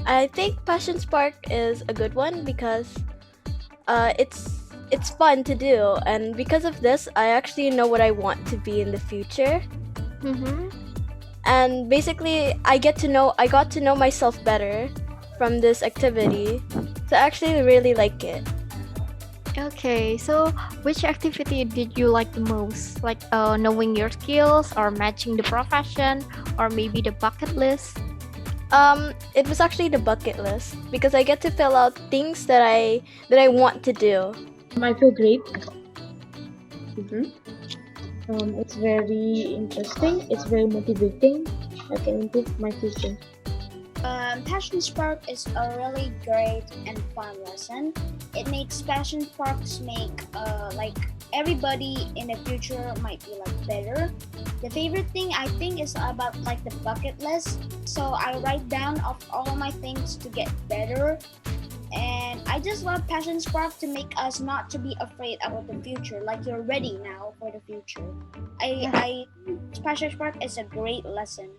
I think Passion Spark is a good one because it's fun to do, and because of this, I actually know what I want to be in the future. Mm-hmm. And basically, I got to know myself better from this activity. So I actually really like it. Okay, so which activity did you like the most? Like knowing your skills, or matching the profession, or maybe the bucket list? It was actually the bucket list because I get to fill out things that I want to do. I feel great. It's very interesting. It's very motivating. I can improve my future. Passion Spark is a really great and fun lesson. It makes Passion Sparks make like everybody in the future might be like better. The favorite thing I think is about like the bucket list. So I write down of all my things to get better. And I just love Passion Spark to make us not to be afraid about the future. Like you're ready now for the future. I Passion Spark is a great lesson.